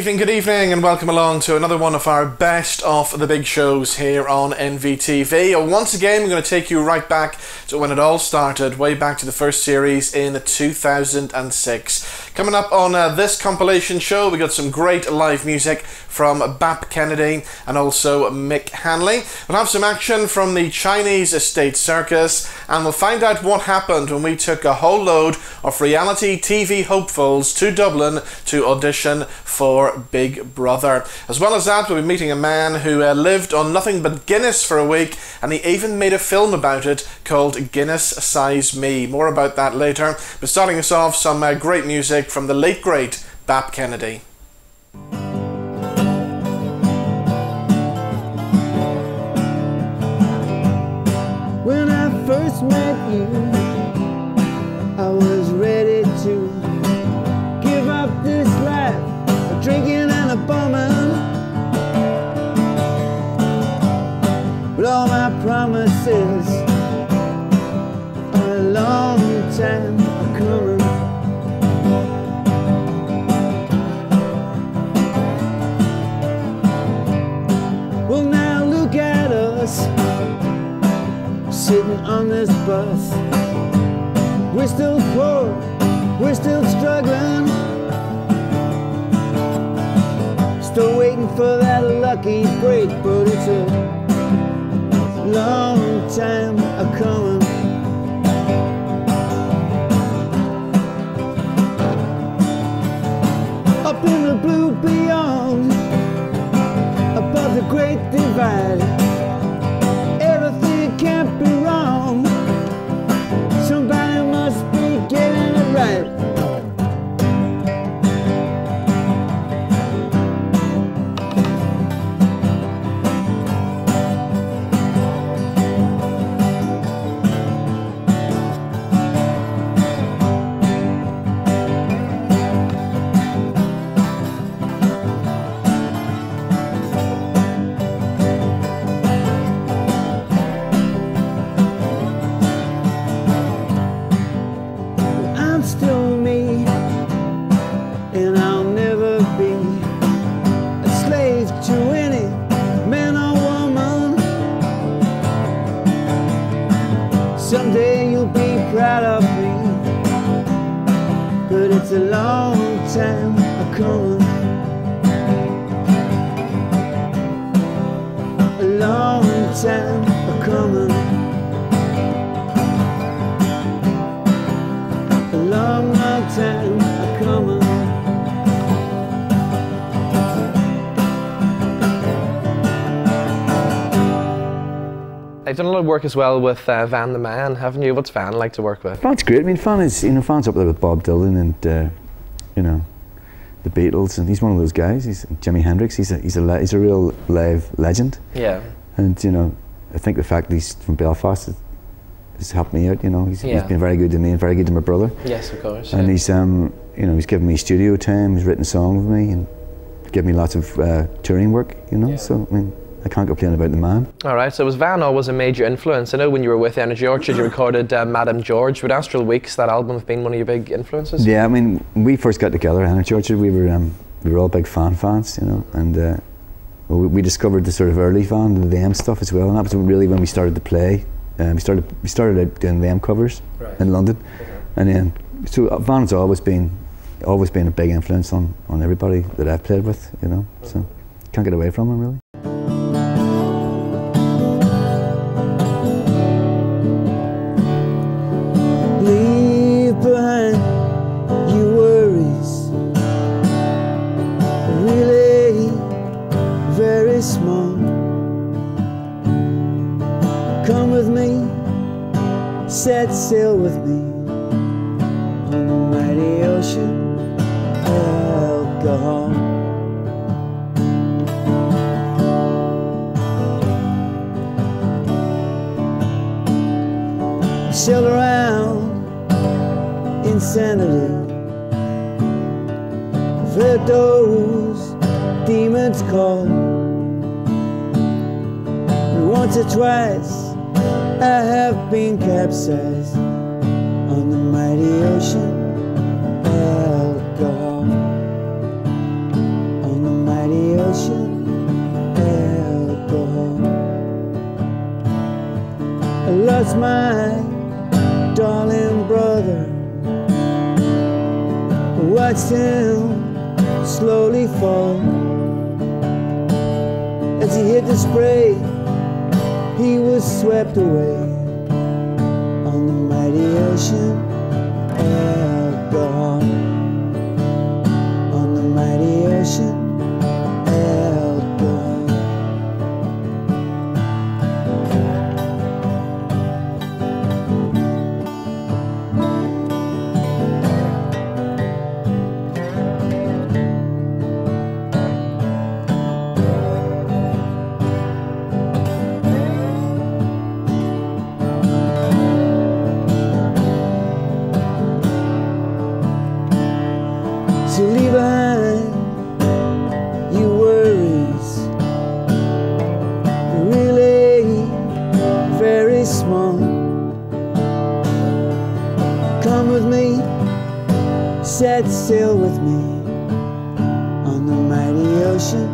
Good evening, and welcome along to another one of our best of the big shows here on NVTV. Once again, we're going to take you right back to when it all started, way back to the first series in 2006. Coming up on this compilation show, we got some great live music from Bap Kennedy and also Mick Hanly. We'll have some action from the Chinese State Circus, and we'll find out what happened when we took a whole load of reality TV hopefuls to Dublin to audition for Big Brother. As well as that, we'll be meeting a man who lived on nothing but Guinness for a week, and he even made a film about it called Guinness Size Me. More about that later, but starting us off, some great music from the late great Bap Kennedy. When I first met you, I was ready to give up this life of drinking and a bumming, but all my promises are a long time coming. Well, now look at us, sitting on this bus. We're still poor, we're still struggling, still waiting for that lucky break, but it's a long time a-coming. Up in the blue beyond, above the great divide, everything can't be wrong. Somebody must be getting it right. Still me, and I'll never be a slave to any man or woman. Someday you'll be proud of me, but it's a long time a-coming. A long time a-coming. Long, long time a-coming. You've done a lot of work as well with Van the Man, haven't you? What's Van like to work with? Van's great. I mean, Van is, Van's up there with Bob Dylan and the Beatles, and he's one of those guys. He's Jimi Hendrix. He's a real live legend. Yeah. And I think the fact that he's from Belfast has helped me out. He's been very good to me and very good to my brother. Yes, of course. And he's he's given me studio time. He's written a song with me and given me lots of touring work. So I mean, I can't complain about the man. All right. So was Van always a major influence? I know when you were with Energy Orchard, you recorded Madam George. Would Astral Weeks, that album, have been one of your big influences? Yeah, I mean, when we first got together at Energy Orchard, we were all big fans, and we discovered the sort of early Van, the them stuff as well, and that was really when we started to play. We started out doing them covers in London, and then so Van's always been a big influence on everybody that I've played with, so can't get away from him really. Leave behind your worries, really very small. Come with me, set sail with me on the mighty ocean. alcohol. Sail around insanity. I've heard those demons call. And once or twice I have been capsized on the mighty ocean. Alcohol. On the mighty ocean. Alcohol. I lost my darling brother. I watched him slowly fall. As he hit the spray, he was swept away on the mighty ocean. Alcohol. On the mighty ocean. Alcohol. So leave behind your worries. They're really very small. Come with me, set sail with me on the mighty ocean.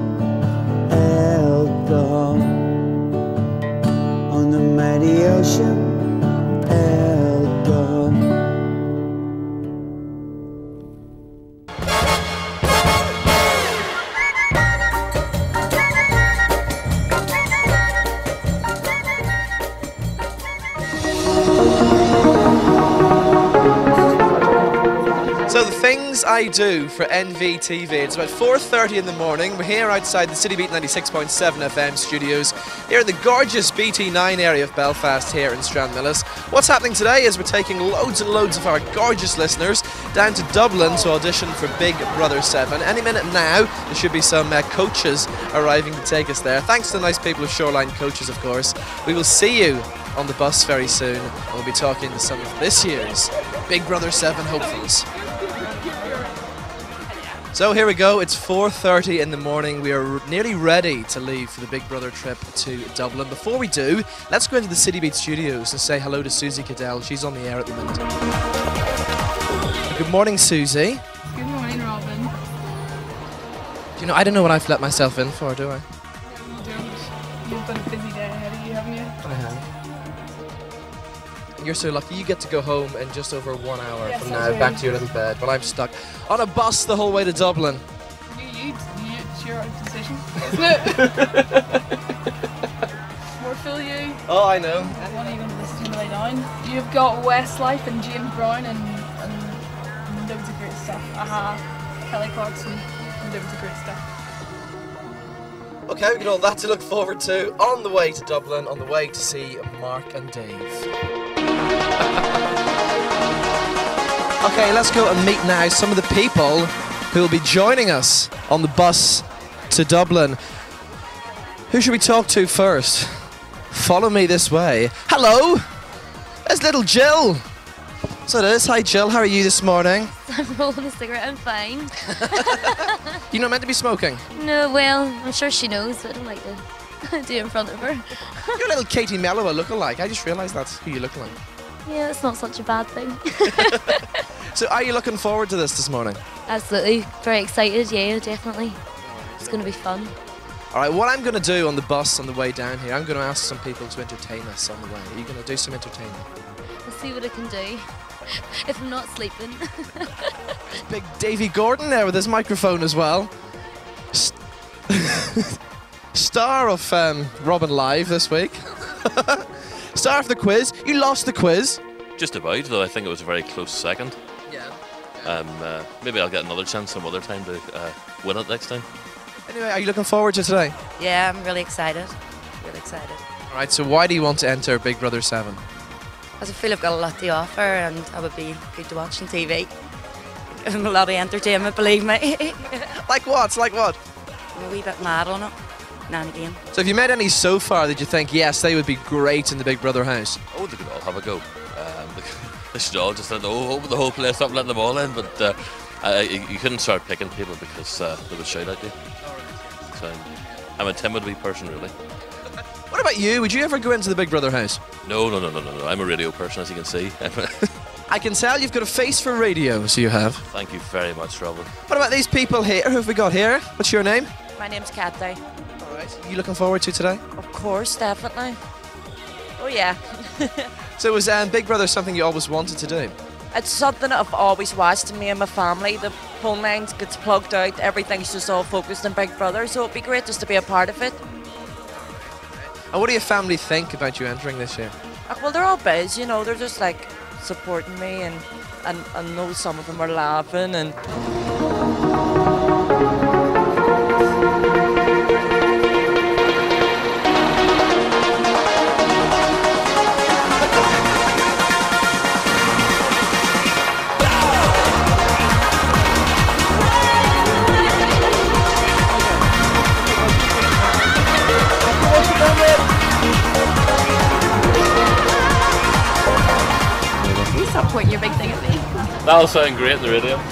Alcohol. On the mighty ocean. Alcohol. So the things I do for NVTV. It's about 4:30 in the morning. We're here outside the City Beat 96.7 FM studios here in the gorgeous BT9 area of Belfast here in Stranmillis. What's happening today is we're taking loads and loads of our gorgeous listeners down to Dublin to audition for Big Brother 7. Any minute now there should be some coaches arriving to take us there. Thanks to the nice people of Shoreline Coaches, of course. We will see you on the bus very soon, and we'll be talking to some of this year's Big Brother 7 hopefuls. So here we go, it's 4:30 in the morning. We are nearly ready to leave for the Big Brother trip to Dublin. Before we do, let's go into the City Beat studios and say hello to Susie Cadell. She's on the air at the minute. Good morning, Susie. Good morning, Robin. You know, I don't know what I've let myself in for, do I? No, you don't. You've got a busy day ahead of you, haven't you? I have. You're so lucky. You get to go home in just over 1 hour Yes, from I now, do. back to your little bed. Well, I'm stuck on a bus the whole way to Dublin. It's your decision, isn't it? More for you. Oh, I know. What are you going to listen to lay down? You've got Westlife and James Brown and loads of great stuff. Kelly Clarkson, loads of great stuff. Okay, we got all that to look forward to on the way to Dublin, on the way to see Mark and Dave. Okay, let's go and meet now some of the people who will be joining us on the bus to Dublin. Who should we talk to first? Follow me this way. Hello! There's little Jill. So it is. Hi Jill, how are you this morning? I'm rolling a cigarette, I'm fine. You're not meant to be smoking. No, well, I'm sure she knows, but I don't like to do it in front of her. You're a little Katie Mellowa lookalike. I just realised that's who you look like. Yeah, it's not such a bad thing. So are you looking forward to this morning? Absolutely, very excited, yeah, definitely. It's going to be fun. Alright, what I'm going to do on the bus on the way down here, I'm going to ask some people to entertain us on the way. Are you going to do some entertaining? We'll see what I can do. If I'm not sleeping. Big Davy Gordon there with his microphone as well. Star of Robin Live this week. Star of the quiz. You lost the quiz. Just about, though I think it was a very close second. Yeah. Maybe I'll get another chance some other time to win it next time. Anyway, are you looking forward to today? Yeah, I'm really excited. Really excited. Alright, so why do you want to enter Big Brother 7? Because I feel I've got a lot to offer and I would be good to watch on TV. a lot of entertainment, believe me. Like what? Like what? I'm a wee bit mad on it, now and again. So have you met any so far that you think, yes, they would be great in the Big Brother house? Oh, they could all have a go. They should all just open the whole place up and let them all in, but you couldn't start picking people because they would shout at you. So I'm a timid wee person, really. What about you? Would you ever go into the Big Brother house? No. I'm a radio person, as you can see. I can tell you've got a face for radio, so you have. Thank you very much, Robin. What about these people here? Who have we got here? What's your name? My name's Kathy. All right. You looking forward to today? Of course, definitely. Oh yeah. So was Big Brother something you always wanted to do? It's something I've always watched. Me and my family, the phone lines gets plugged out, everything's just all focused on Big Brother, so it'd be great just to be a part of it. And what do your family think about you entering this year? Well, they're all biz, you know, they're just like supporting me, and I know some of them are laughing and... Stop pointing your big thing at me. That'll sound great in the radio. You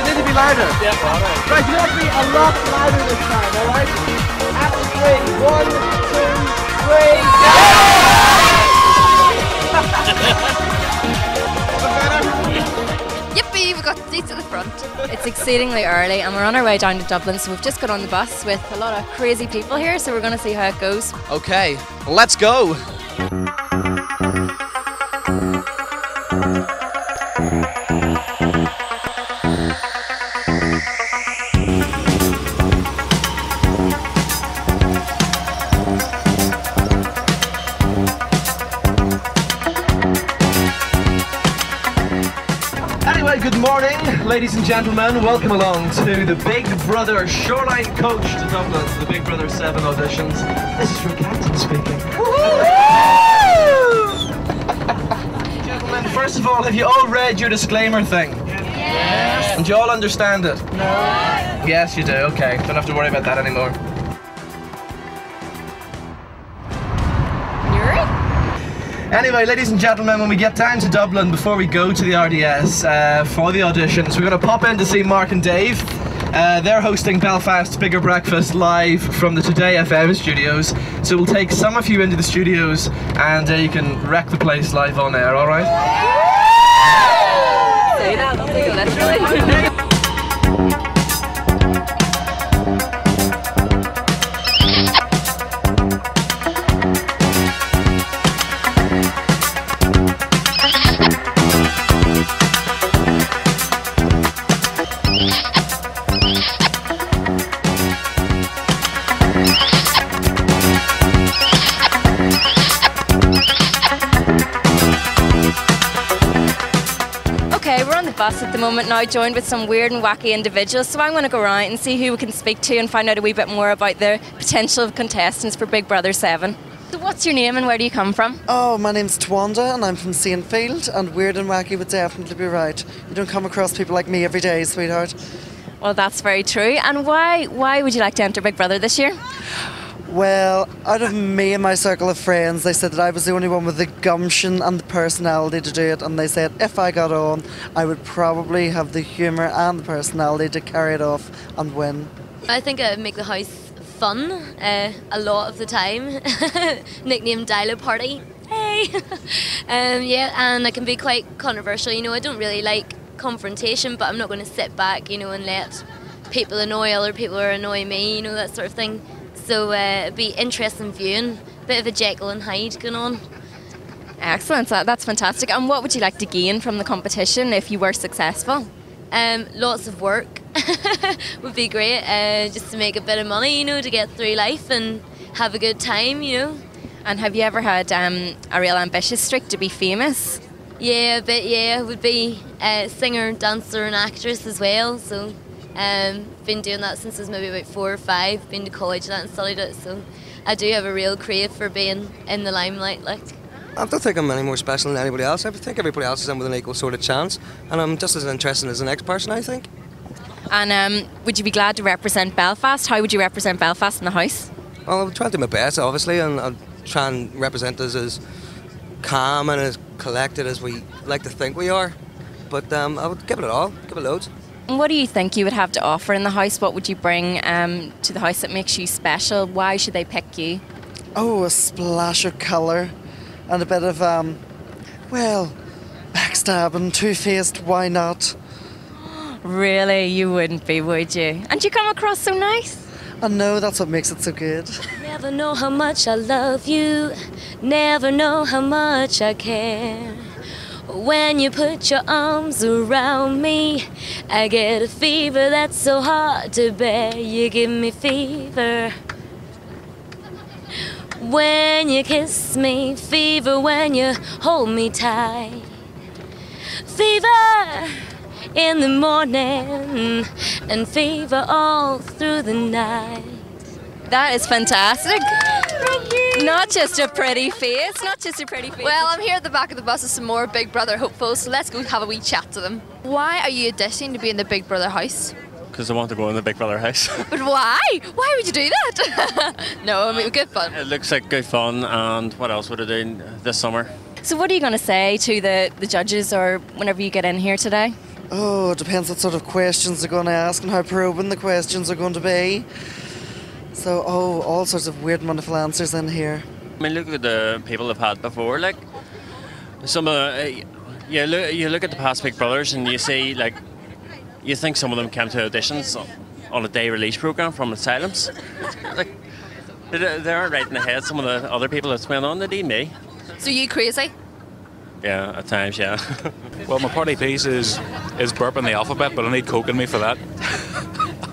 need to be louder. Yeah, alright. Right, you have to be a lot louder this time, alright? After 3, 1, 2, 3, go! Yippee, we've got seats at the front. It's exceedingly early and we're on our way down to Dublin, so we've just got on the bus with a lot of crazy people here, so we're going to see how it goes. Okay, let's go. Anyway, good morning, ladies and gentlemen. Welcome along to the Big Brother Shoreline Coach to Dublin, the Big Brother 7 auditions. This is your captain speaking. Gentlemen, first of all, have you all read your disclaimer thing? Yes. And do you all understand it? No. Yes, you do. Okay, don't have to worry about that anymore. Anyway, ladies and gentlemen, when we get down to Dublin, before we go to the RDS for the auditions, we're going to pop in to see Mark and Dave. They're hosting Belfast's Bigger Breakfast live from the Today FM studios. So we'll take some of you into the studios and you can wreck the place live on air, alright? Say that, don't take it literally. Okay, we're on the bus at the moment now, joined with some weird and wacky individuals, so I'm going to go around and see who we can speak to and find out a wee bit more about the potential contestants for Big Brother 7. So what's your name and where do you come from? Oh, my name's Twanda and I'm from Saintfield, and weird and wacky would definitely be right. You don't come across people like me every day, sweetheart. Well, that's very true. And why would you like to enter Big Brother this year? Well, out of me and my circle of friends, they said that I was the only one with the gumption and the personality to do it, and they said if I got on, I would probably have the humour and the personality to carry it off and win. I think it would make the house fun a lot of the time. Nicknamed Dial-Up Party. Hey! Yeah, and it can be quite controversial. You know, I don't really like confrontation, but I'm not going to sit back, you know, and let people annoy other people or annoy me, you know, that sort of thing. So it'd be interesting viewing, bit of a Jekyll and Hyde going on. Excellent, that's fantastic. And what would you like to gain from the competition if you were successful? Lots of work would be great, just to make a bit of money, you know, to get through life and have a good time, you know. And have you ever had a real ambitious streak to be famous? Yeah, a bit, yeah. Would be a singer, dancer and actress as well, so been doing that since I was maybe about 4 or 5, been to college and that and studied it, so I do have a real crave for being in the limelight, like. I don't think I'm any more special than anybody else. I think everybody else is in with an equal sort of chance, and I'm just as interesting as the next person, I think. And would you be glad to represent Belfast? How would you represent Belfast in the House? Well, I'll try to do my best, obviously, and I'll try and represent us as calm and as collected as we like to think we are. But I would give it all, give it loads. And what do you think you would have to offer in the House? What would you bring to the House that makes you special? Why should they pick you? Oh, a splash of colour and a bit of, well, backstabbing, two-faced, why not? Really? You wouldn't be, would you? And you come across so nice. I know, that's what makes it so good. Never know how much I love you, never know how much I care. When you put your arms around me, I get a fever that's so hard to bear. You give me fever when you kiss me, fever when you hold me tight, fever in the morning and fever all through the night. That is fantastic. Not just a pretty face, not just a pretty face. Well, I'm here at the back of the bus with some more Big Brother hopefuls, so let's go have a wee chat to them. Why are you auditioning to be in the Big Brother house? Because I want to go in the Big Brother house. But why? Why would you do that? No, I mean, good fun. It looks like good fun, and what else would I do this summer? So what are you going to say to the judges or whenever you get in here today? Oh, it depends what sort of questions they're going to ask and how probing the questions are going to be. So, all sorts of weird and wonderful answers in here. I mean, look at the people I've had before. Like, some of you look at the past Big Brothers and you see, like, you think some of them came to auditions on a day release programme from asylums. Like, they aren't right in the head. Some of the other people that's went on, they need me. So you crazy? Yeah, at times, yeah. Well, my party piece is burping the alphabet, but I need Coke in me for that.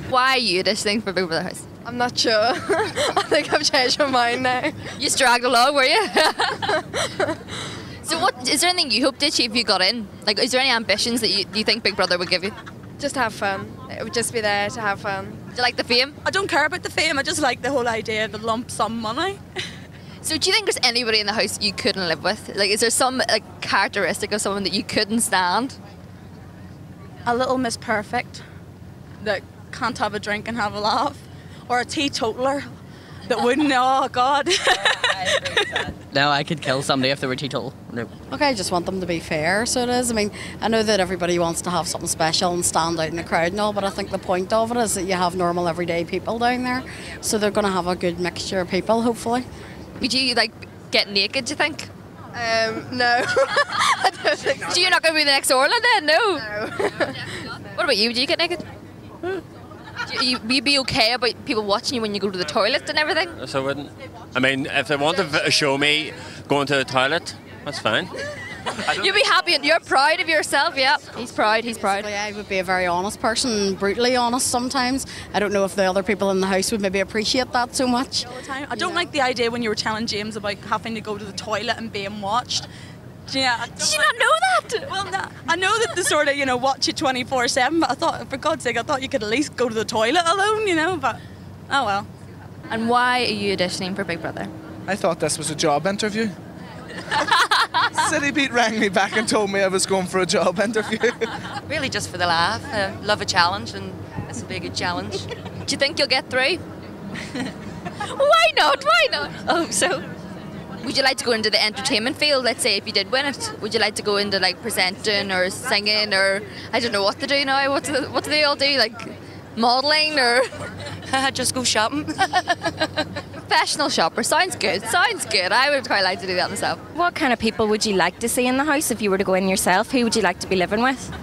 Why are you auditioning for Big Brother house? I'm not sure. I think I've changed my mind now. You dragged along, were you? So what, is there anything you hope to achieve if you got in? Like, is there any ambitions that you think Big Brother would give you? Just have fun. It would just be there to have fun. Do you like the fame? I don't care about the fame, I just like the whole idea of the lump sum money. So do you think there's anybody in the house you couldn't live with? Like, is there some characteristic of someone that you couldn't stand? A little Miss Perfect that can't have a drink and have a laugh. Or a teetotaler that wouldn't, oh God. No, I could kill somebody if they were teetotal. No. Okay, I just want them to be fair, so it is. I mean, I know that everybody wants to have something special and stand out in the crowd and all, but I think the point of it is that you have normal everyday people down there, so they're going to have a good mixture of people, hopefully. Would you, get naked, do you think? No. I don't think so. So you're not going to be the next Orland then? No. What about you? Would you get naked? You'd be okay about people watching you when you go to the toilet and everything? So I wouldn't. I mean, if they want to show me going to the toilet, that's fine. You'd be happy and you're proud of yourself, yeah. He's proud, he's proud. I would be a very honest person, brutally honest sometimes. I don't know if the other people in the house would maybe appreciate that so much. All the time. I don't like the idea when you were telling James about having to go to the toilet and being watched. Yeah, did you not know that? Well, no, I know that the sort of, watch it 24/7, but I thought, for God's sake, I thought you could at least go to the toilet alone, but oh well. And why are you auditioning for Big Brother? I thought this was a job interview. City Beat rang me back and told me I was going for a job interview. Really just for the laugh. Love a challenge, and this will be a good challenge. Do you think you'll get through? Why not? Why not? Oh, so... Would you like to go into the entertainment field, let's say, if you did win it? Would you like to go into, presenting or singing or... I don't know what to do now. What do they all do? Modelling or... Just go shopping. Professional shopper. Sounds good. Sounds good. I would quite like to do that myself. What kind of people would you like to see in the house if you were to go in yourself? Who would you like to be living with?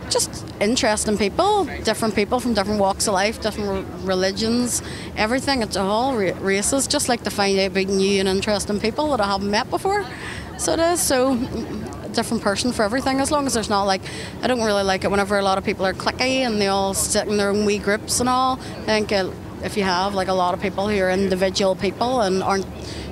Just interesting people from different walks of life, different religions, everything. It's all races. Just like to find out about new and interesting people that I haven't met before. So it is. So a different person for everything, as long as there's not I don't really like it whenever a lot of people are cliquey and they all sit in their own wee groups and all. I think if you have a lot of people who are individual people and aren't,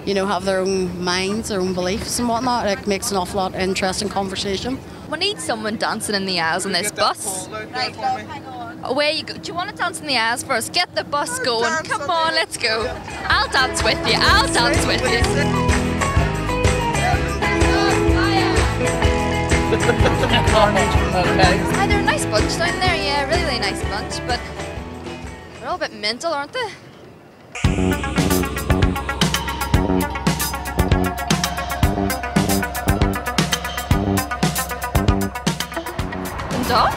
have their own minds, their own beliefs and whatnot, it makes an awful lot of interesting conversation. We need someone dancing in the aisles on this bus. Right, hang on. Away you go. Do you want to dance in the aisles first? Get the bus going. Come on, let's go. I'll dance with you. I'll dance with you. They're a nice bunch down there, yeah, really, really nice bunch, but they're all a bit mental, aren't they? Dundalk?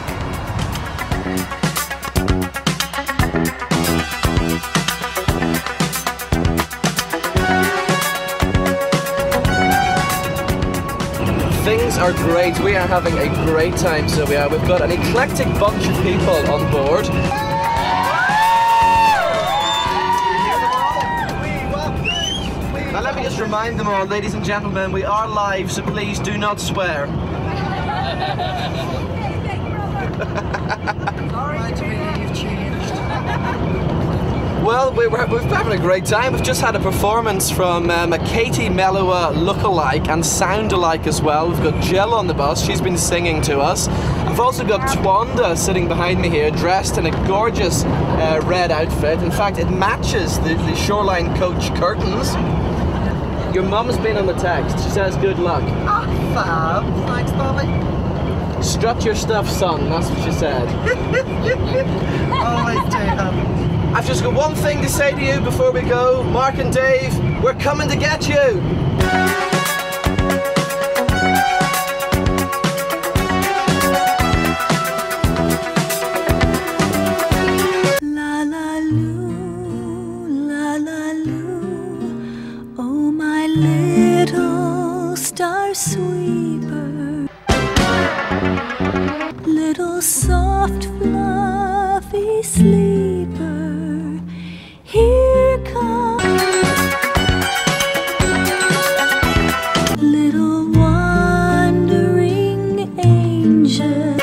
Things are great. We are having a great time, so we are. We've got an eclectic bunch of people on board. Now let me just remind them all, ladies and gentlemen, we are live, so please do not swear. Well, we're having a great time. We've just had a performance from a Katie Mellowa look-alike and sound-alike as well. We've got Jill on the bus. She's been singing to us. I've also got Twanda sitting behind me here, dressed in a gorgeous red outfit. In fact, it matches the Shoreline coach curtains. Your mum's been on the text. She says good luck. Ah, fab. Thanks, Bobby. Strut your stuff, son. That's what she said. Always do, I've just got one thing to say to you before we go. Mark and Dave, we're coming to get you. La la loo, la la loo. Oh, my little star sweeper. Little soft fluffy sleeper. Here comes little wandering angel.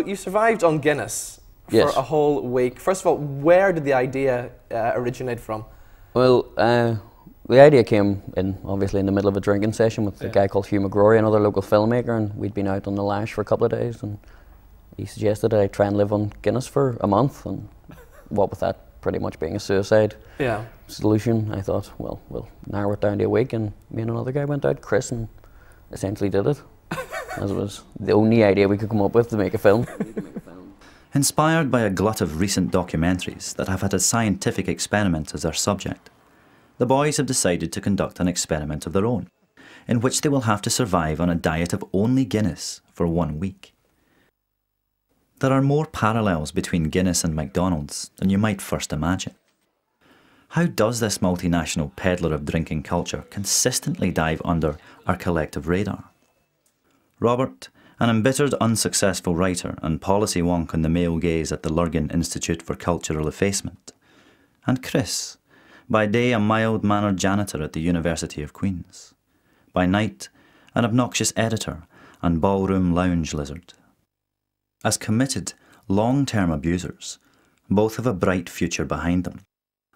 you survived on Guinness for Yes. a whole week. First of all, where did the idea originate from? Well, the idea came in, obviously, in the middle of a drinking session with a guy called Hugh McGrory, another local filmmaker, and we'd been out on the lash for a couple of days, and he suggested that I try and live on Guinness for a month, and what with that pretty much being a suicide solution, I thought, well, we'll narrow it down to a week, and me and another guy went out, Chris, and essentially did it, as it was the only idea we could come up with to make a film. Inspired by a glut of recent documentaries that have had a scientific experiment as their subject, the boys have decided to conduct an experiment of their own, in which they will have to survive on a diet of only Guinness for 1 week. There are more parallels between Guinness and McDonald's than you might first imagine. How does this multinational peddler of drinking culture consistently dive under our collective radar? Robert, an embittered unsuccessful writer and policy wonk on the male gaze at the Lurgan Institute for Cultural Effacement, and Chris, by day a mild-mannered janitor at the University of Queen's, by night an obnoxious editor and ballroom lounge lizard. As committed, long-term abusers, both have a bright future behind them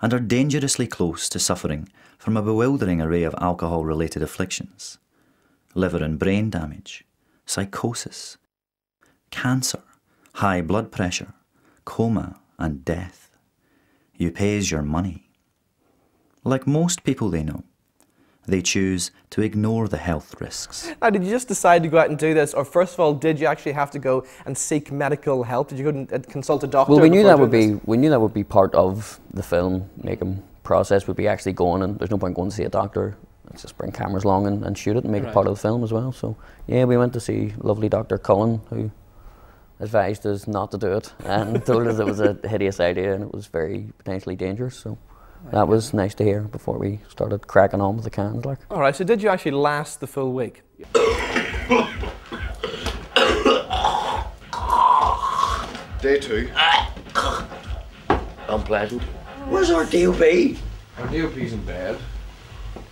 and are dangerously close to suffering from a bewildering array of alcohol-related afflictions: liver and brain damage, psychosis, cancer, high blood pressure, coma and death. You pays your money. Like most people they know, they choose to ignore the health risks. Now, did you just decide to go out and do this, or first of all, did you actually have to go and seek medical help? Did you go and consult a doctor? Well, we knew that would be part of the film making process. Would be actually going, and there's no point going to see a doctor. Let's just bring cameras along and shoot it and make it part of the film as well. So yeah, we went to see lovely Dr. Cullen, who advised us not to do it and told us it was a hideous idea and it was very potentially dangerous. So that was nice to hear before we started cracking on with the cans. Like. All right, so did you actually last the full week? Day 2. Unpleasant. Where's our DOP? Our DOP's in bed.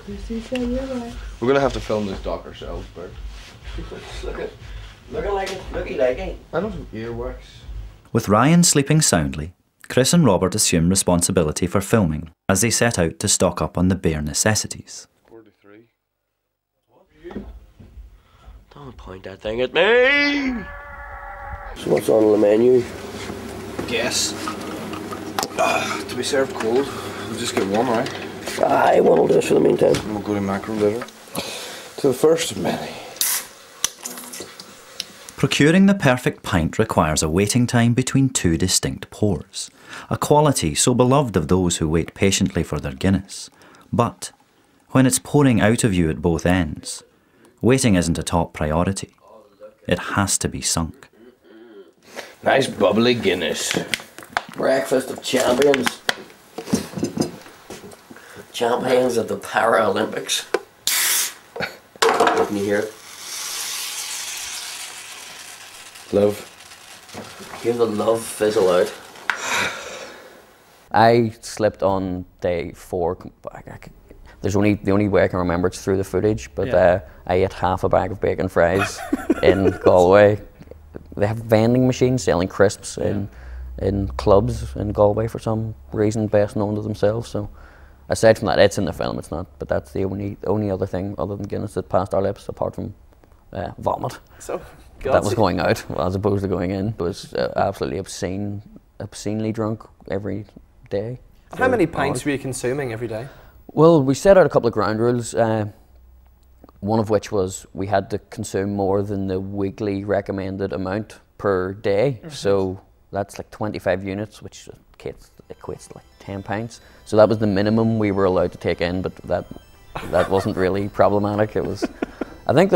Christy said you're right. We're gonna have to film this doc ourselves, Bert. Looking like it. Looking like it. I don't have earwax. With Ryan sleeping soundly, Chris and Robert assume responsibility for filming as they set out to stock up on the bare necessities. Don't point that thing at me! So what's on the menu? Guess. To be served cold. We'll just get one, right? Aye, one will do us for the meantime. We'll go to mackerel later. To the first of many. Procuring the perfect pint requires a waiting time between two distinct pours, a quality so beloved of those who wait patiently for their Guinness. But when it's pouring out of you at both ends, waiting isn't a top priority. It has to be sunk. Nice bubbly Guinness. Breakfast of champions. Champions of the Paralympics. Can you hear it? Love. Hear the love fizzle out. I slipped on day 4. There's only the only way I can remember it's through the footage, but I ate half a bag of bacon fries in Galway. They have vending machines selling crisps in clubs in Galway for some reason, best known to themselves. So aside from that, it's in the film. It's not, but that's the only other thing other than Guinness that passed our lips, apart from vomit. So that was going out as opposed to going in. It was absolutely obscenely drunk every day. How many pints were you consuming every day? Well, we set out a couple of ground rules. One of which was we had to consume more than the weekly recommended amount per day. So that's like 25 units, which equates to like 10 pints. So that was the minimum we were allowed to take in, but that wasn't really problematic. It was, I think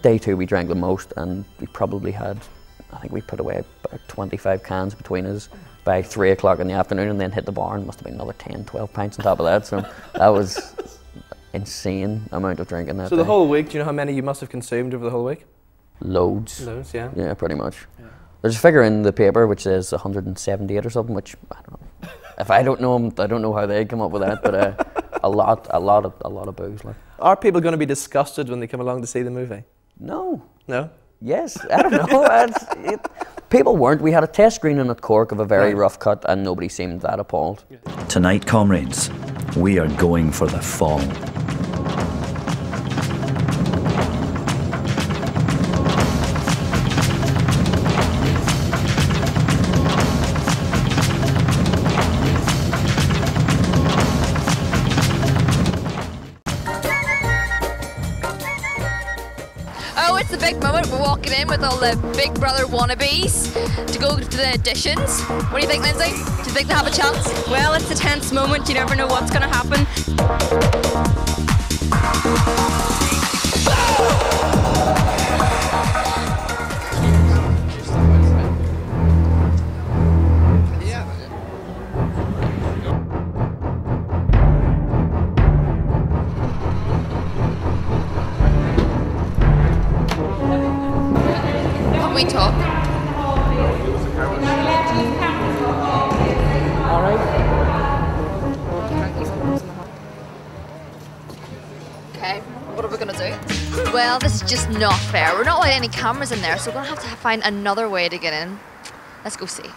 day 2 we drank the most, and we probably had, I think we put away about 25 cans between us by 3 o'clock in the afternoon, and then hit the bar and must have been another 10, 12 pints on top of that. So that was insane amount of drinking that day. So the whole week, do you know how many you must have consumed over the whole week? Loads. Loads, yeah. Yeah, pretty much. Yeah. There's a figure in the paper which says 178 or something, which I don't know. If I don't know them, I don't know how they come up with that, but a lot of booze. Like. Are people going to be disgusted when they come along to see the movie? No. No? Yes, I don't know. People weren't. We had a test screening at Cork of a very rough cut and nobody seemed that appalled. Tonight, comrades, we are going for the fall. Oh, it's the big moment. We're walking in with all the Big Brother wannabes to go to the auditions. What do you think, Lindsay? Do you think they have a chance? Well, it's a tense moment. You never know what's going to happen. Can we talk? Okay, what are we gonna do? Well, this is just not fair. We're not allowed any cameras in there, so we're gonna have to find another way to get in. Let's go see.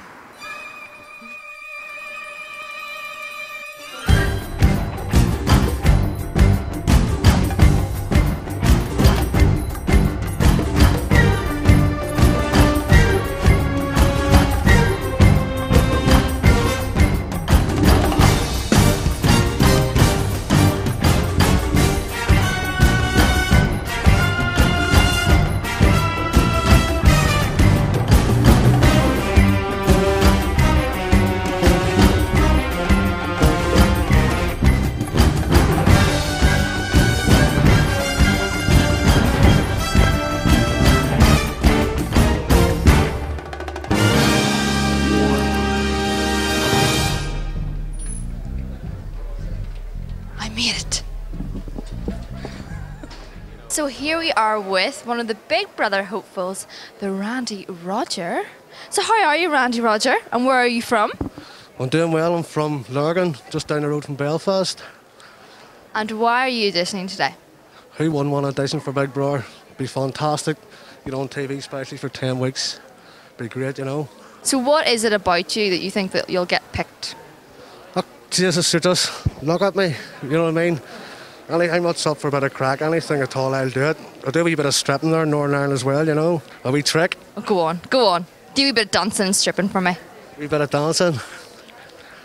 So here we are with one of the Big Brother hopefuls, the Randy Roger. So how are you, Randy Roger? And where are you from? I'm doing well. I'm from Lurgan, just down the road from Belfast. And why are you auditioning today? Who wouldn't want to audition for Big Brother? Be fantastic. You know, on TV, especially for 10 weeks. Be great, you know. So what is it about you that you think that you'll get picked? Look, Jesus, just look at me. You know what I mean? I'm not up for a bit of crack, anything at all, I'll do it. I'll do a wee bit of stripping there in Northern Ireland as well, you know. A wee trick. Oh, go on, go on. Do a wee bit of dancing and stripping for me. A wee bit of dancing.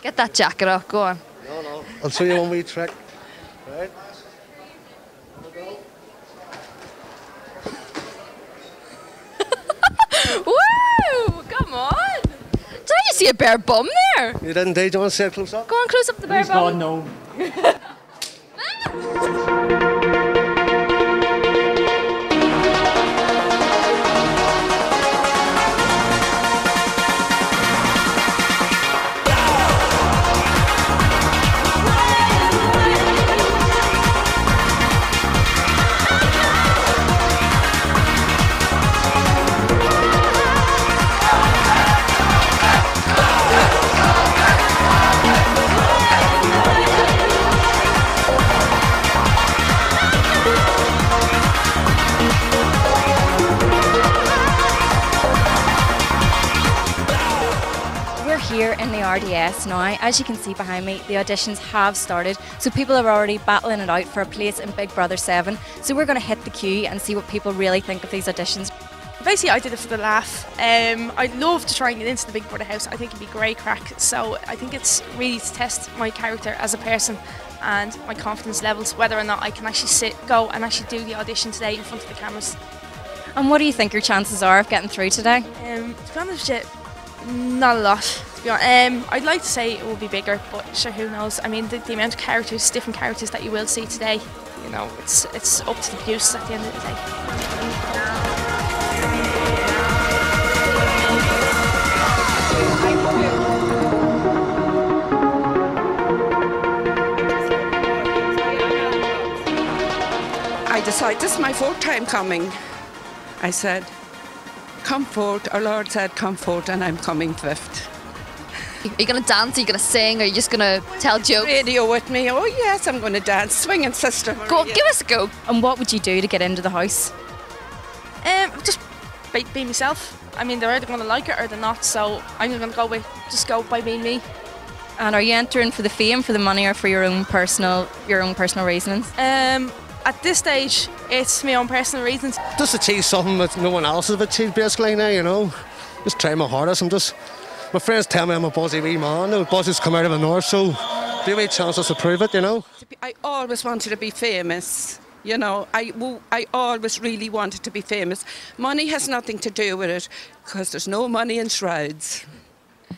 Get that jacket off, go on. No. I'll show you one wee trick. Right. Woo! Come on! Did I just see a bare bum there? You didn't, do you want to see it close up? Go on, close up the bare bum. God, no. Here in the RDS now, as you can see behind me, the auditions have started, so people are already battling it out for a place in Big Brother 7. So we're going to hit the queue and see what people really think of these auditions. Basically, I did it for the laugh. I'd love to try and get into the Big Brother house. I think it'd be great crack. So I think it's really to test my character as a person and my confidence levels, whether or not I can actually go and actually do the audition today in front of the cameras. And what do you think your chances are of getting through today? To be honest with you, not a lot. I'd like to say it will be bigger, but sure, who knows? I mean, the amount of characters, different characters that you will see today, you know, it's up to the producers at the end of the day. I decided, this is my 4th time coming. I said, come forth. Our Lord said, come forth, and I'm coming 5th. Are you going to dance? Are you going to sing? Are you just going to tell jokes? Radio with me. Oh yes, I'm going to dance. Swinging Sister Maria. Go, give us a go. And what would you do to get into the house? Just be myself. I mean, they're either going to like it or they're not, so I'm going to go by being me. And are you entering for the fame, for the money, or for your own personal reasonings? At this stage, it's my own personal reasons. Just achieve something that no one else has achieved, basically, now, you know. Just try my hardest. My friends tell me I'm a buzzy wee man. The buzzes come out of the north, so the only chance is to prove it, you know. I always wanted to be famous. You know, I always really wanted to be famous. Money has nothing to do with it, because there's no money in shrouds.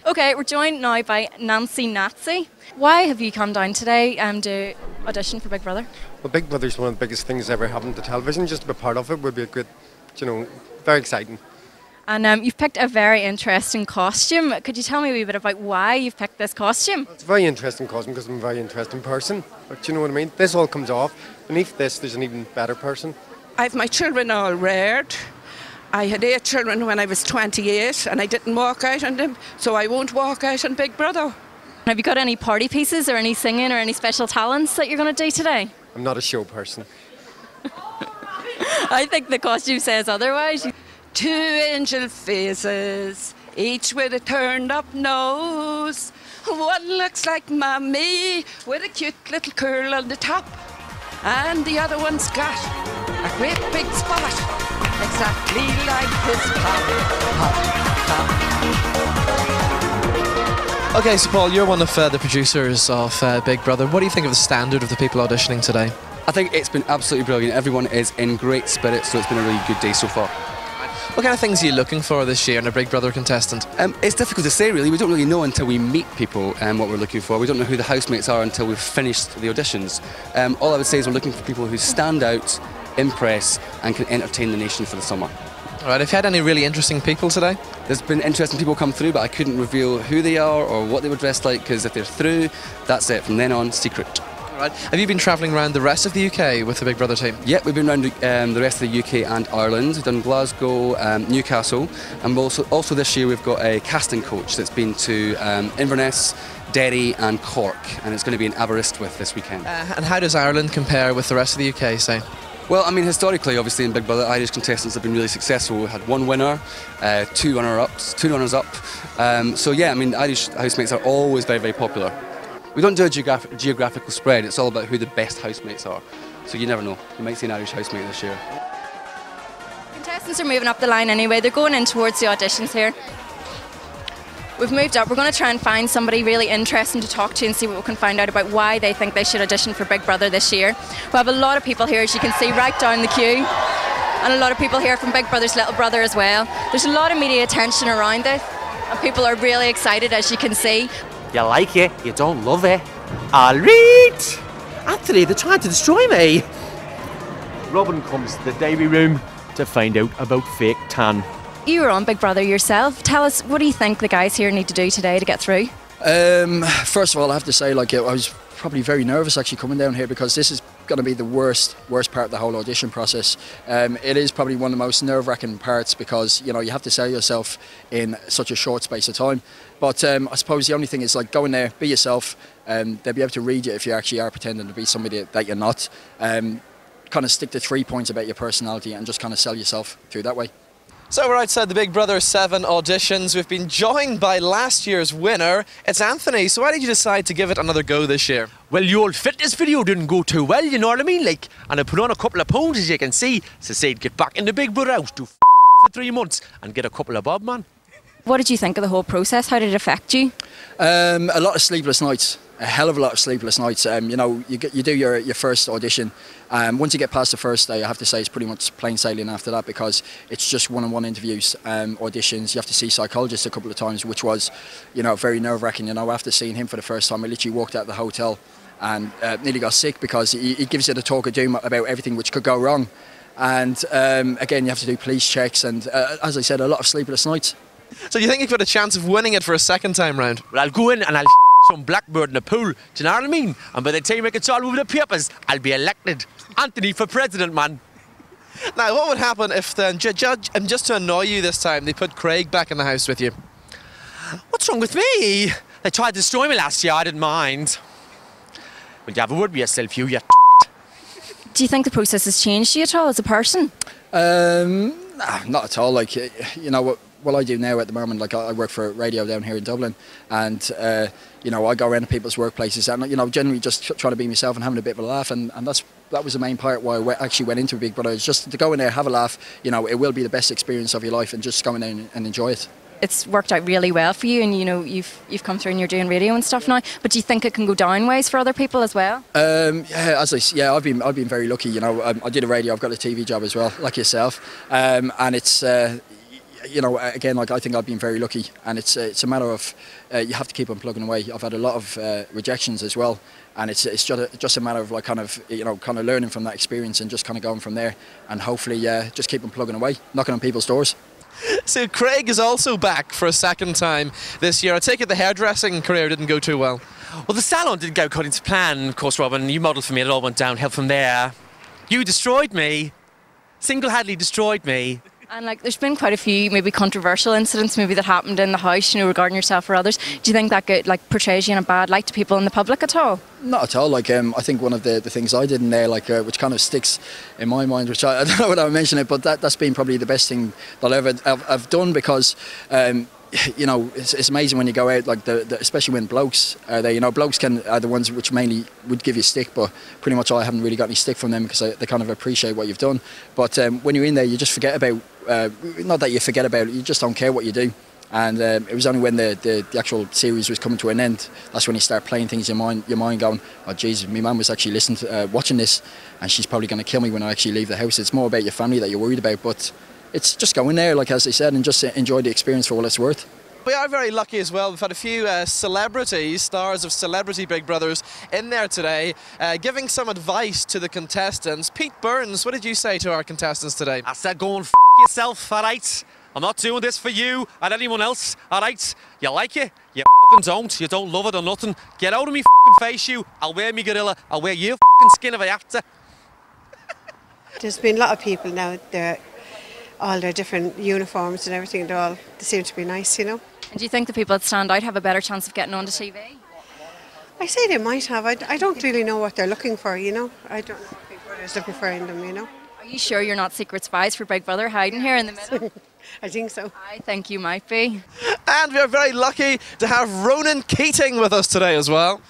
Okay, we're joined now by Nancy Nazi. Why have you come down today to audition for Big Brother? Well, Big Brother's one of the biggest things ever happened to television. Just to be part of it would be a good, you know, very exciting. And you've picked a very interesting costume. Could you tell me a wee bit about why you've picked this costume? It's a very interesting costume because I'm a very interesting person. But you know what I mean? This all comes off. Beneath this, there's an even better person. I've my children all reared. I had 8 children when I was 28 and I didn't walk out on them, so I won't walk out on Big Brother. Have you got any party pieces or any singing or any special talents that you're going to do today? I'm not a show person. I think the costume says otherwise. 2 angel faces, each with a turned up nose. One looks like Mommy with a cute little curl on the top, and the other one's got a great big spot, exactly like his pop. Okay, so Paul, you're one of the producers of Big Brother. What do you think of the standard of the people auditioning today? I think it's been absolutely brilliant. Everyone is in great spirits, so it's been a really good day so far. What kind of things are you looking for this year in a Big Brother contestant? It's difficult to say, really. We don't really know until we meet people what we're looking for. We don't know who the housemates are until we've finished the auditions. All I would say is we're looking for people who stand out, impress, and can entertain the nation for the summer. All right, have you had any really interesting people today? There's been interesting people come through, but I couldn't reveal who they are or what they were dressed like, because if they're through, that's it. From then on, secret. Right. Have you been travelling around the rest of the UK with the Big Brother team? Yeah, we've been around the rest of the UK and Ireland. We've done Glasgow, Newcastle, and also this year we've got a casting coach that's been to Inverness, Derry and Cork, and it's going to be in Aberystwyth this weekend. And how does Ireland compare with the rest of the UK, say? Well, I mean, historically, obviously, in Big Brother, Irish contestants have been really successful. We had 1 winner, 2 runners-up. So yeah, I mean, Irish housemates are always very, very popular. We don't do a geographical spread, it's all about who the best housemates are. So you never know, you might see an Irish housemate this year. Contestants are moving up the line anyway, they're going in towards the auditions here. We've moved up, we're going to try and find somebody really interesting to talk to and see what we can find out about why they think they should audition for Big Brother this year. We have a lot of people here, as you can see, right down the queue. And a lot of people here from Big Brother's little brother as well. There's a lot of media attention around this, and people are really excited, as you can see. You like it, you don't love it. I'll read! Anthony, they're trying to destroy me. Robin comes to the dairy room to find out about fake tan. You were on Big Brother yourself. Tell us, what do you think the guys here need to do today to get through? First of all, I have to say, I was probably very nervous actually coming down here, because this is going to be the worst part of the whole audition process. It is probably one of the most nerve-wracking parts, because you have to sell yourself in such a short space of time. But I suppose the only thing is go in there, be yourself. They'll be able to read you if you actually are pretending to be somebody that you're not. Kind of stick to 3 points about your personality and just kind of sell yourself through that way. So we're outside the Big Brother 7 auditions. We've been joined by last year's winner. It's Anthony. So why did you decide to give it another go this year? Well, the old fitness video didn't go too well, you know what I mean? And I put on a couple of pounds, as you can see. So I said, get back in the Big Brother house, do for 3 months and get a couple of bob, man. What did you think of the whole process? How did it affect you? A lot of sleepless nights. A hell of a lot of sleepless nights. You do your first audition. Once you get past the first day, I have to say it's pretty much plain sailing after that, because it's just one-on-one interviews, auditions. You have to see psychologists a couple of times, which was, very nerve-wracking. After seeing him for the first time, I literally walked out of the hotel and nearly got sick, because he gives you the talk of doom about everything which could go wrong. And again, you have to do police checks, and as I said, a lot of sleepless nights. So do you think you've got a chance of winning it for a second time round? Well, I'll go in and I'll some blackbird in the pool, do you know what I mean? And by the time it gets all over the papers, I'll be elected. Anthony for president, man. Now, what would happen if the judge, and just to annoy you this time, they put Craig back in the house with you? What's wrong with me? They tried to destroy me last year, I didn't mind. Will you have a word with yourself, you Do you think the process has changed you at all as a person? Nah, not at all. Like, you know, what I do now at the moment, like I work for radio down here in Dublin, and you know, I go around to people's workplaces and, you know, generally just trying to be myself and having a bit of a laugh, and that was the main part why I actually went into Big Brother, is just to go in there, have a laugh. You know, it will be the best experience of your life, and just go in there and enjoy it. It's worked out really well for you, and you know, you've come through and you're doing radio and stuff now. But do you think it can go down ways for other people as well? Yeah, I've been very lucky. You know, I did a radio. I've got a TV job as well, like yourself, and it's. You know, again, like, I think I've been very lucky, and it's a matter of you have to keep on plugging away. I've had a lot of rejections as well, and it's just a matter of, like, kind of learning from that experience and just kind of going from there, and hopefully just keep on plugging away, knocking on people's doors. So Craig is also back for a second time this year. I take it the hairdressing career didn't go too well. Well, the salon didn't go according to plan, of course, Robin. You modelled for me, it all went downhill from there. You destroyed me, single-handedly destroyed me. And like, there's been quite a few maybe controversial incidents maybe that happened in the house, you know, regarding yourself or others. Do you think that like portrays you in a bad light to people in the public at all? Not at all. Like, I think one of the things I did in there, like, which kind of sticks in my mind, which I don't know whether I mention it, but that's been probably the best thing that I've done, because you know, it's amazing when you go out, like, especially when blokes are there. You know, blokes are the ones which mainly would give you stick, but pretty much I haven't really got any stick from them, because they kind of appreciate what you've done. But when you're in there, you just forget about, not that you forget about it, you just don't care what you do. And it was only when the actual series was coming to an end, that's when you start playing things in your mind going, oh Jesus, my mum was actually listening to, watching this, and she's probably going to kill me when I actually leave the house. It's more about your family that you're worried about, but it's just go in there, like, as I said, and just enjoy the experience for what it's worth. We are very lucky as well. We've had a few celebrities, stars of Celebrity Big Brothers in there today, giving some advice to the contestants. Pete Burns, what did you say to our contestants today? I said, go and f yourself, all right? I'm not doing this for you and anyone else, all right? You like it? You fucking don't. You don't love it or nothing. Get out of me fucking face, you. I'll wear me gorilla. I'll wear your fucking skin if I have to. There's been a lot of people now, all their different uniforms and everything, they seem to be nice, you know. And do you think the people that stand out have a better chance of getting onto TV? I say they might have. I don't really know what they're looking for, you know. I don't know what Big Brother's looking for in them, you know. Are you sure you're not secret spies for Big Brother hiding here in the middle? I think so. I think you might be. And we are very lucky to have Ronan Keating with us today as well.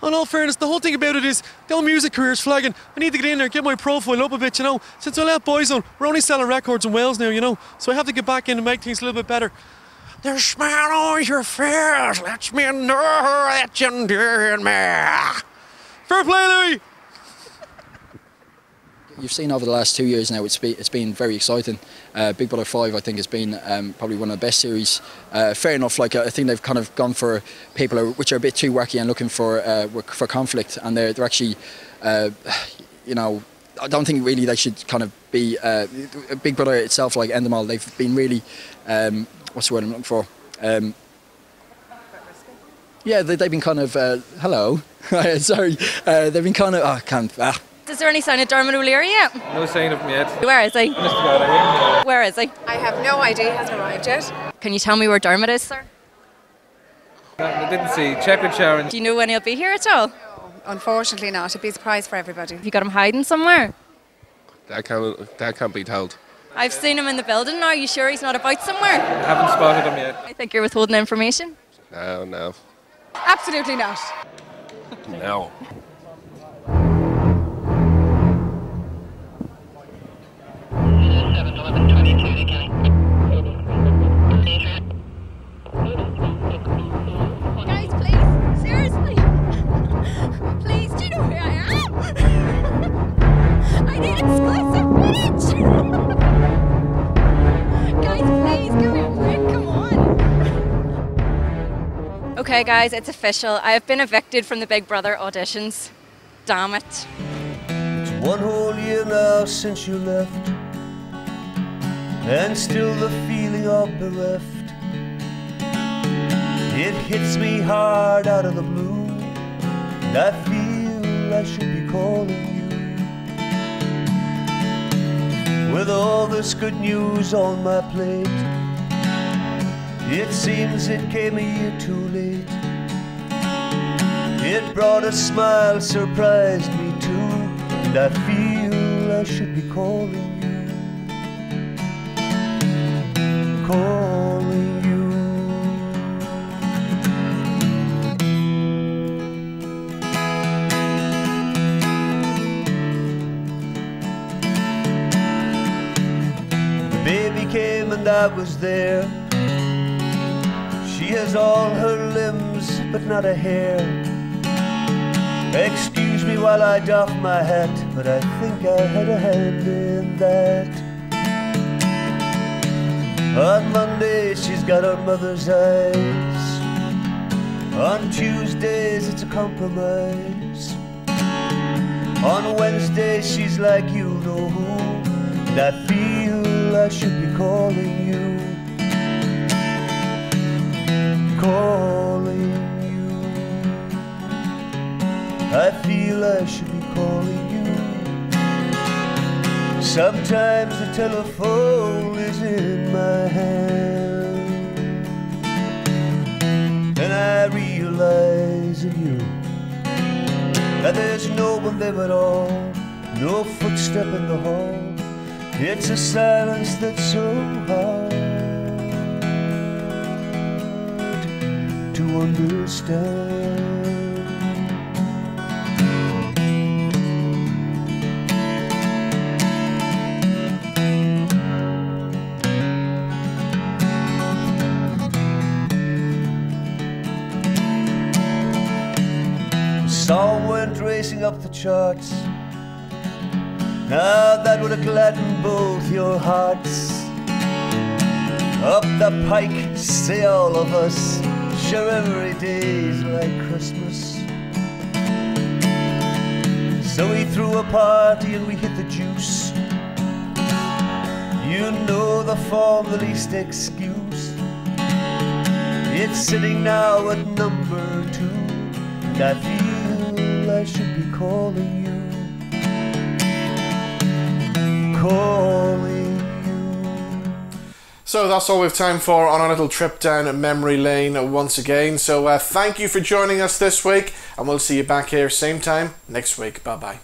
In all fairness, the whole thing about it is the whole music career's flagging. I need to get in there, get my profile up a bit, you know. Since I left Boyzone, we're only selling records in Wales now, you know. So I have to get back in and make things a little bit better. The smile on your face lets me know that you're doing me. Fair play, Louis! You've seen over the last 2 years now, it's been very exciting. Big Brother 5, I think, has been probably one of the best series. Fair enough, like, I think they've kind of gone for people which are a bit too wacky and looking for conflict, and they're actually, you know, I don't think really they should kind of be Big Brother itself, like Endemol. They've been really, what's the word I'm looking for? Yeah, they've been kind of hello. Sorry, they've been kind of. Oh, I can't. Is there any sign of Dermot O'Leary yet? No sign of him yet. Where is he? Where is he? I have no idea. He hasn't arrived yet. Can you tell me where Dermot is, sir? I didn't see. Check with Sharon. Do you know when he'll be here at all? No, unfortunately not. It'd be a surprise for everybody. Have you got him hiding somewhere? That can't be told. I've seen him in the building now. Are you sure he's not about somewhere? I haven't spotted him yet. I think you're withholding information. No. Absolutely not. No. Guys, please, seriously. Please, do you know who I am? I need exclusive footage. Guys, please, give me a break, come on. Okay, guys, it's official. I have been evicted from the Big Brother auditions. Damn it. It's 1 whole year now since you left, and still the feeling of bereft. It hits me hard out of the blue, and I feel I should be calling you. With all this good news on my plate, it seems it came a year too late. It brought a smile, surprised me too, and I feel I should be calling you. calling you. The baby came and I was there. She has all her limbs but not a hair. Excuse me while I doff my hat, but I think I had a hand in that. On Monday she's got her mother's eyes. On Tuesdays it's a compromise. On Wednesday she's like you know who, and I feel I should be calling you. Calling you. I feel I should be calling you. Sometimes the telephone is in my hand, and I realize in you that there's no one there at all, no footstep in the hall. It's a silence that's so hard to understand. Song went racing up the charts. Now that would have gladdened both your hearts. Up the pike, say all of us, sure every day's like Christmas. So we threw a party and we hit the juice. You know the form, the least excuse. It's sitting now at number 2, and I feel I should be calling you. Calling you. So that's all we've time for on our little trip down memory lane once again. So thank you for joining us this week, and we'll see you back here same time next week. Bye bye.